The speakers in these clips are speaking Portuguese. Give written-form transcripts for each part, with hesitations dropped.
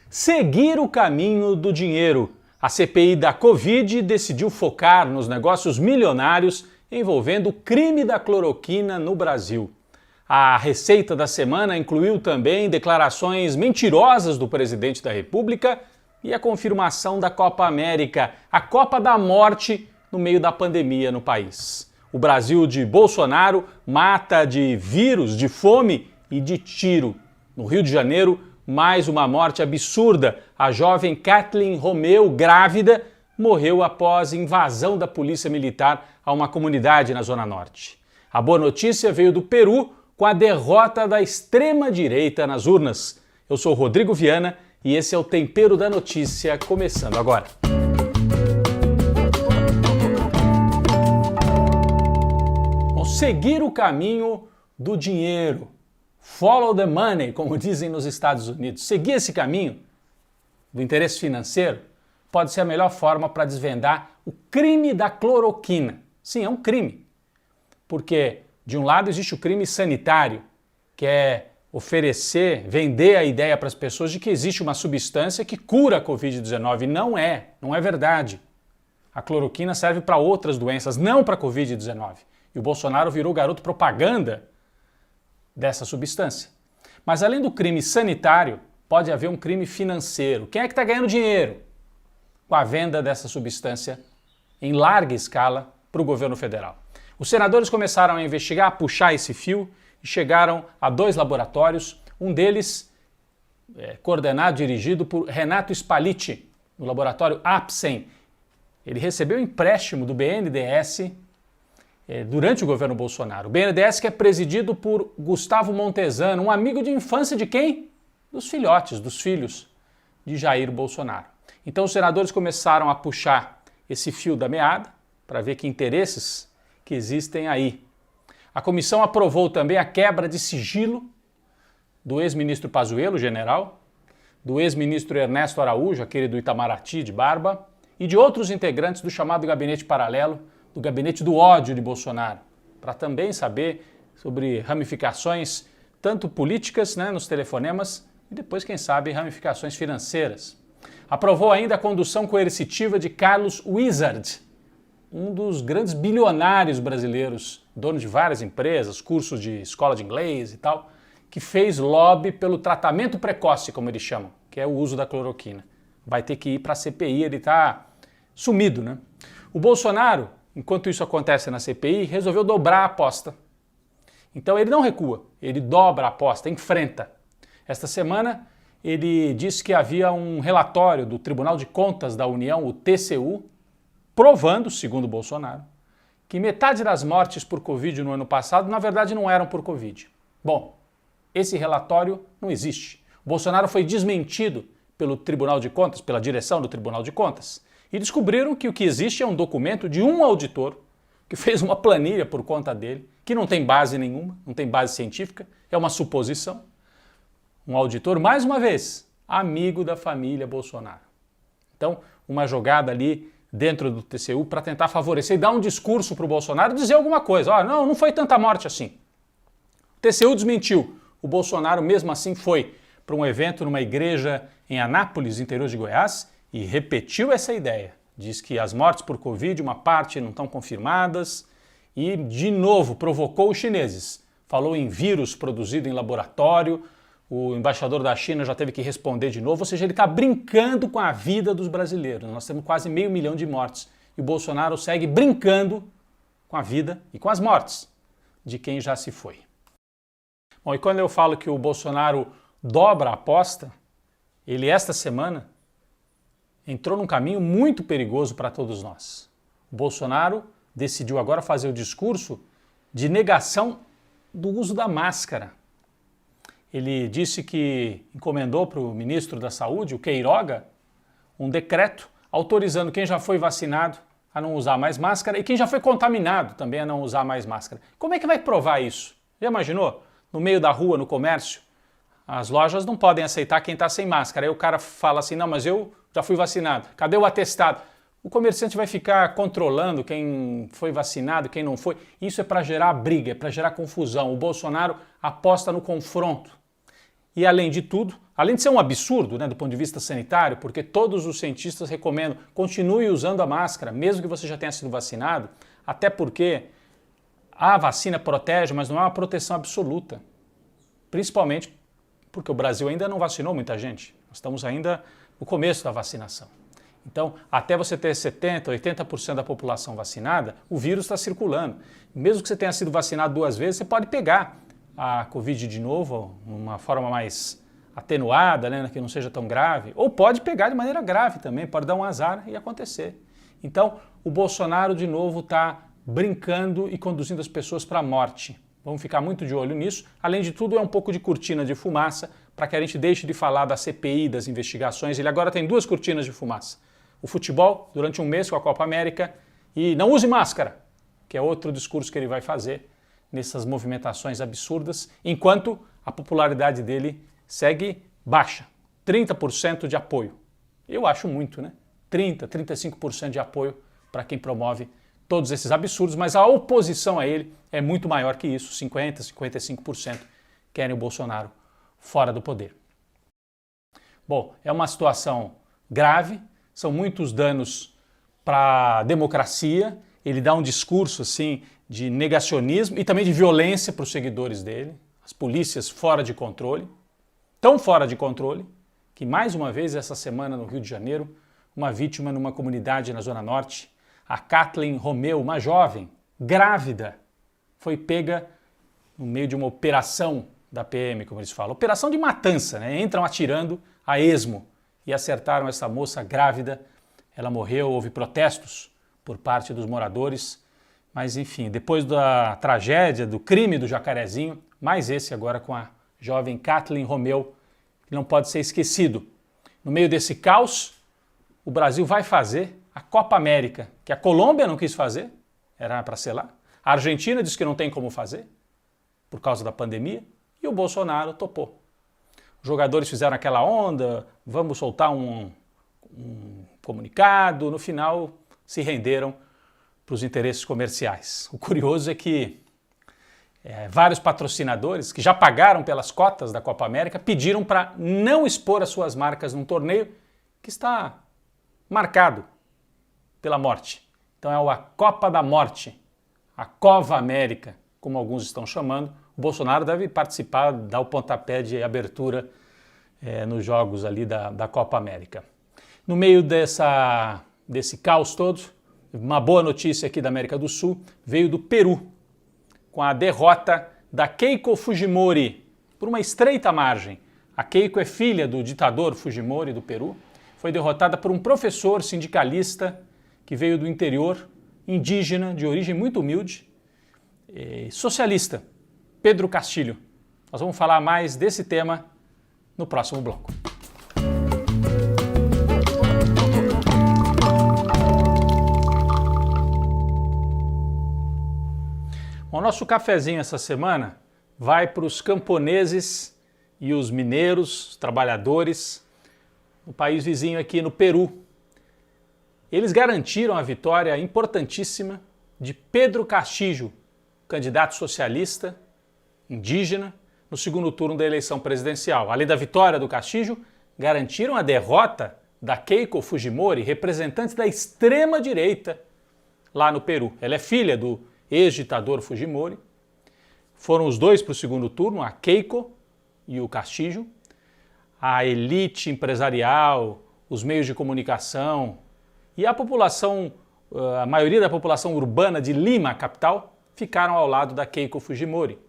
Seguir o caminho do dinheiro. A CPI da Covid decidiu focar nos negócios milionários envolvendo o crime da cloroquina no Brasil. A receita da semana incluiu também declarações mentirosas do presidente da República e a confirmação da Copa América, a Copa da Morte no meio da pandemia no país. O Brasil de Bolsonaro mata de vírus, de fome e de tiro. No Rio de Janeiro, mais uma morte absurda. A jovem Kathleen Romeu, grávida, morreu após invasão da polícia militar a uma comunidade na Zona Norte. A boa notícia veio do Peru com a derrota da extrema-direita nas urnas. Eu sou Rodrigo Viana e esse é o Tempero da Notícia, começando agora. Bom, seguir o caminho do dinheiro. Follow the money, como dizem nos Estados Unidos. Seguir esse caminho do interesse financeiro pode ser a melhor forma para desvendar o crime da cloroquina. Sim, é um crime. Porque, de um lado, existe o crime sanitário, que é oferecer, vender a ideia para as pessoas de que existe uma substância que cura a Covid-19. Não é verdade. A cloroquina serve para outras doenças, não para a Covid-19. E o Bolsonaro virou garoto propaganda dessa substância. Mas além do crime sanitário, pode haver um crime financeiro. Quem é que está ganhando dinheiro com a venda dessa substância em larga escala para o governo federal? Os senadores começaram a investigar, a puxar esse fio e chegaram a 2 laboratórios, um deles coordenado, dirigido por Renato Spalletti, no laboratório Apsen. Ele recebeu empréstimo do BNDES durante o governo Bolsonaro. O BNDES que é presidido por Gustavo Montesano, um amigo de infância de quem? Dos filhotes, dos filhos de Jair Bolsonaro. Então os senadores começaram a puxar esse fio da meada para ver que interesses que existem aí. A comissão aprovou também a quebra de sigilo do ex-ministro Pazuello, general, do ex-ministro Ernesto Araújo, aquele do Itamaraty de barba, e de outros integrantes do chamado gabinete paralelo, do gabinete do ódio de Bolsonaro, para também saber sobre ramificações tanto políticas, nos telefonemas, e depois, quem sabe, ramificações financeiras. Aprovou ainda a condução coercitiva de Carlos Wizard, um dos grandes bilionários brasileiros, dono de várias empresas, cursos de escola de inglês e tal, que fez lobby pelo tratamento precoce, como eles chamam, que é o uso da cloroquina. Vai ter que ir para a CPI, ele está sumido, né? O Bolsonaro, enquanto isso acontece na CPI, resolveu dobrar a aposta. Então ele não recua, ele dobra a aposta, enfrenta. Esta semana ele disse que havia um relatório do Tribunal de Contas da União, o TCU, provando, segundo Bolsonaro, que metade das mortes por Covid no ano passado, na verdade, não eram por Covid. Bom, esse relatório não existe. O Bolsonaro foi desmentido pelo Tribunal de Contas, pela direção do Tribunal de Contas, e descobriram que o que existe é um documento de um auditor que fez uma planilha por conta dele, que não tem base nenhuma, não tem base científica, é uma suposição. Um auditor, mais uma vez, amigo da família Bolsonaro. Então, uma jogada ali dentro do TCU para tentar favorecer e dar um discurso para o Bolsonaro, dizer alguma coisa. Não foi tanta morte assim. O TCU desmentiu. O Bolsonaro, mesmo assim, foi para um evento numa igreja em Anápolis, interior de Goiás, e repetiu essa ideia. Diz que as mortes por Covid, uma parte não estão confirmadas, e, de novo, provocou os chineses. Falou em vírus produzido em laboratório. O embaixador da China já teve que responder de novo, ou seja, ele está brincando com a vida dos brasileiros. Nós temos quase 500 mil de mortes e o Bolsonaro segue brincando com a vida e com as mortes de quem já se foi. Bom, e quando eu falo que o Bolsonaro dobra a aposta, ele esta semana entrou num caminho muito perigoso para todos nós. O Bolsonaro decidiu agora fazer o discurso de negação do uso da máscara. Ele disse que encomendou para o ministro da Saúde, o Queiroga, um decreto autorizando quem já foi vacinado a não usar mais máscara e quem já foi contaminado também a não usar mais máscara. Como é que vai provar isso? Já imaginou? No meio da rua, no comércio, as lojas não podem aceitar quem está sem máscara. Aí o cara fala assim, não, mas eu já fui vacinado. Cadê o atestado? O comerciante vai ficar controlando quem foi vacinado, quem não foi. Isso é para gerar briga, é para gerar confusão. O Bolsonaro aposta no confronto. E, além de tudo, além de ser um absurdo, né, do ponto de vista sanitário, porque todos os cientistas recomendam continue usando a máscara, mesmo que você já tenha sido vacinado, até porque a vacina protege, mas não é uma proteção absoluta. Principalmente porque o Brasil ainda não vacinou muita gente. Nós estamos ainda no começo da vacinação. Então, até você ter 70%, 80% da população vacinada, o vírus está circulando. Mesmo que você tenha sido vacinado 2 vezes, você pode pegar a Covid de novo, de uma forma mais atenuada, né, que não seja tão grave, ou pode pegar de maneira grave também, pode dar um azar e acontecer. Então, o Bolsonaro de novo está brincando e conduzindo as pessoas para a morte. Vamos ficar muito de olho nisso. Além de tudo, é um pouco de cortina de fumaça para que a gente deixe de falar da CPI, das investigações. Ele agora tem 2 cortinas de fumaça. O futebol, durante um mês com a Copa América, e não use máscara, que é outro discurso que ele vai fazer nessas movimentações absurdas, enquanto a popularidade dele segue baixa, 30% de apoio. Eu acho muito, né? 30%, 35% de apoio para quem promove todos esses absurdos, mas a oposição a ele é muito maior que isso, 50%, 55% querem o Bolsonaro fora do poder. Bom, é uma situação grave, são muitos danos para a democracia, ele dá um discurso assim de negacionismo e também de violência para os seguidores dele, as polícias fora de controle, tão fora de controle, que mais uma vez essa semana no Rio de Janeiro, uma vítima numa comunidade na Zona Norte, a Kathleen Romeu, uma jovem, grávida, foi pega no meio de uma operação da PM, como eles falam, operação de matança, né? Entram atirando a esmo e acertaram essa moça grávida, ela morreu, houve protestos por parte dos moradores, mas enfim, depois da tragédia, do crime do Jacarezinho, mais esse agora com a jovem Kathleen Romeu, que não pode ser esquecido. No meio desse caos, o Brasil vai fazer a Copa América, que a Colômbia não quis fazer, era para ser lá, a Argentina disse que não tem como fazer, por causa da pandemia, e o Bolsonaro topou. Os jogadores fizeram aquela onda, vamos soltar um comunicado, no final se renderam para os interesses comerciais. O curioso é que vários patrocinadores que já pagaram pelas cotas da Copa América pediram para não expor as suas marcas num torneio que está marcado pela morte. Então é a Copa da Morte, a Cova América, como alguns estão chamando. O Bolsonaro deve participar, dar o pontapé de abertura nos jogos ali da Copa América. No meio desse caos todo, uma boa notícia aqui da América do Sul veio do Peru, com a derrota da Keiko Fujimori, por uma estreita margem. A Keiko é filha do ditador Fujimori do Peru, foi derrotada por um professor sindicalista que veio do interior, indígena, de origem muito humilde, socialista, Pedro Castilho. Nós vamos falar mais desse tema no próximo bloco. O nosso cafezinho essa semana vai para os camponeses e os mineiros, os trabalhadores, no país vizinho aqui no Peru. Eles garantiram a vitória importantíssima de Pedro Castillo, candidato socialista, indígena, no segundo turno da eleição presidencial. Além da vitória do Castillo, garantiram a derrota da Keiko Fujimori, representante da extrema-direita lá no Peru. Ela é filha do ex-ditador Fujimori. Foram os dois para o segundo turno, a Keiko e o Castillo. A elite empresarial, os meios de comunicação e a população, a maioria da população urbana de Lima, a capital, ficaram ao lado da Keiko Fujimori.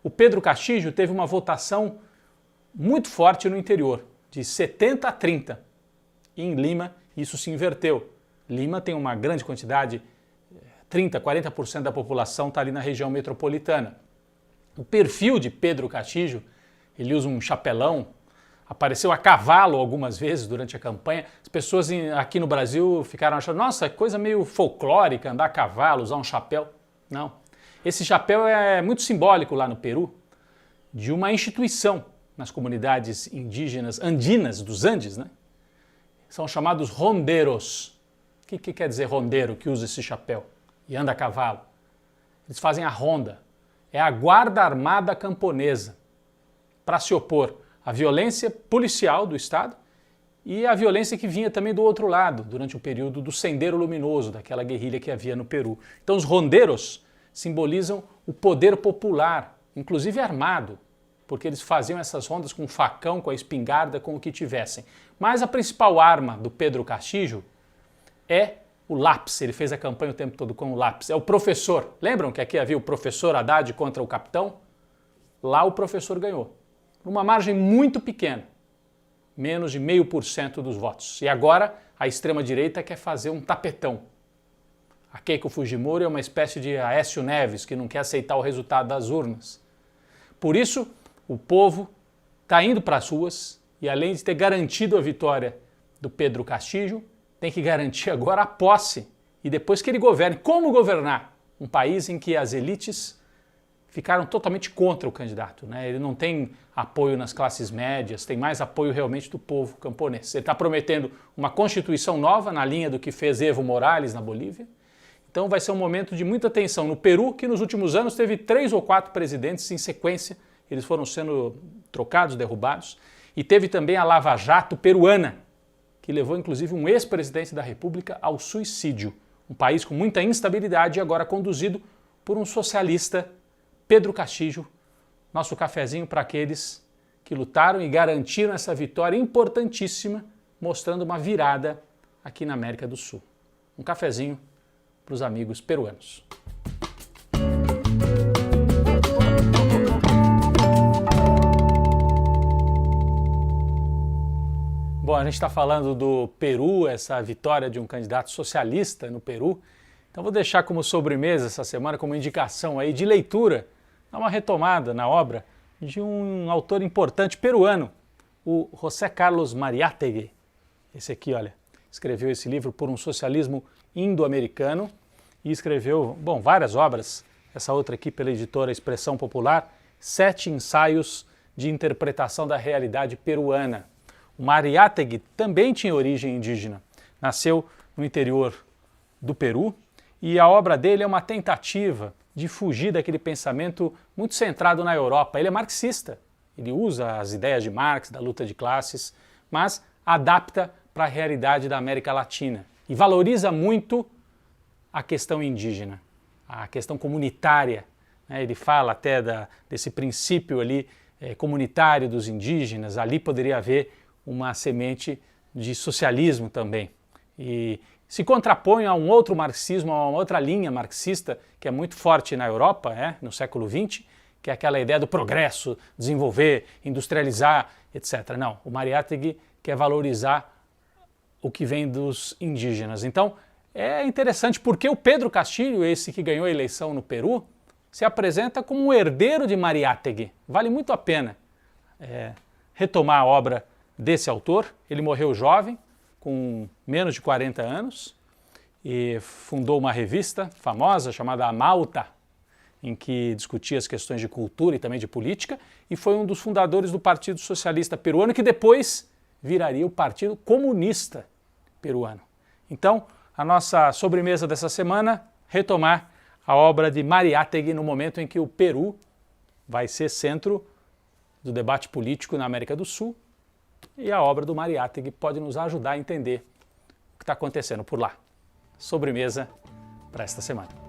O Pedro Castillo teve uma votação muito forte no interior, de 70 a 30. E em Lima isso se inverteu. Lima tem uma grande quantidade, 30, 40% da população está ali na região metropolitana. O perfil de Pedro Castillo, ele usa um chapelão, apareceu a cavalo algumas vezes durante a campanha. As pessoas aqui no Brasil ficaram achando, nossa, é coisa meio folclórica andar a cavalo, usar um chapéu. Não. Esse chapéu é muito simbólico lá no Peru, de uma instituição nas comunidades indígenas andinas dos Andes, né? São chamados rondeiros. O que quer dizer rondeiro que usa esse chapéu e anda a cavalo? Eles fazem a ronda. É a guarda armada camponesa para se opor a violência policial do Estado e a violência que vinha também do outro lado, durante o período do Sendero Luminoso, daquela guerrilha que havia no Peru. Então os rondeiros simbolizam o poder popular, inclusive armado, porque eles faziam essas rondas com o facão, com a espingarda, com o que tivessem. Mas a principal arma do Pedro Castillo é o lápis. Ele fez a campanha o tempo todo com o lápis. É o professor. Lembram que aqui havia o professor Haddad contra o capitão? Lá o professor ganhou. Numa margem muito pequena. Menos de 0,5% dos votos. E agora a extrema-direita quer fazer um tapetão. A Keiko Fujimori é uma espécie de Aécio Neves, que não quer aceitar o resultado das urnas. Por isso, o povo está indo para as ruas e, além de ter garantido a vitória do Pedro Castillo, tem que garantir agora a posse e depois que ele governe. Como governar um país em que as elites ficaram totalmente contra o candidato, né? Ele não tem apoio nas classes médias, tem mais apoio realmente do povo camponês. Ele está prometendo uma constituição nova na linha do que fez Evo Morales na Bolívia. Então vai ser um momento de muita tensão no Peru, que nos últimos anos teve 3 ou 4 presidentes em sequência, eles foram sendo trocados, derrubados, e teve também a Lava Jato peruana, que levou inclusive um ex-presidente da República ao suicídio. Um país com muita instabilidade e agora conduzido por um socialista, Pedro Castillo. Nosso cafezinho para aqueles que lutaram e garantiram essa vitória importantíssima, mostrando uma virada aqui na América do Sul. Um cafezinho para os amigos peruanos. Bom, a gente está falando do Peru, essa vitória de um candidato socialista no Peru. Então vou deixar como sobremesa essa semana, como indicação aí de leitura, dar uma retomada na obra de um autor importante peruano, o José Carlos Mariátegui. Esse aqui, olha, escreveu esse livro Por um Socialismo Indo-Americano e escreveu, bom, várias obras. Essa outra aqui pela editora Expressão Popular, 7 ensaios de interpretação da realidade peruana. O Mariátegui também tinha origem indígena, nasceu no interior do Peru e a obra dele é uma tentativa de fugir daquele pensamento muito centrado na Europa. Ele é marxista, ele usa as ideias de Marx, da luta de classes, mas adapta para a realidade da América Latina e valoriza muito a questão indígena, a questão comunitária. Ele fala até desse princípio ali comunitário dos indígenas, ali poderia haver uma semente de socialismo também. E se contrapõe a um outro marxismo, a uma outra linha marxista que é muito forte na Europa, no século XX, que é aquela ideia do progresso, desenvolver, industrializar, etc. Não, o Mariátegui quer valorizar o que vem dos indígenas. Então, é interessante porque o Pedro Castillo, esse que ganhou a eleição no Peru, se apresenta como um herdeiro de Mariátegui. Vale muito a pena retomar a obra desse autor. Ele morreu jovem, com menos de 40 anos, e fundou uma revista famosa chamada Amauta, em que discutia as questões de cultura e também de política, e foi um dos fundadores do Partido Socialista Peruano, que depois viraria o Partido Comunista Peruano. Então, a nossa sobremesa dessa semana, retomar a obra de Mariátegui no momento em que o Peru vai ser centro do debate político na América do Sul, e a obra do Mariátegui pode nos ajudar a entender o que está acontecendo por lá. Sobremesa para esta semana.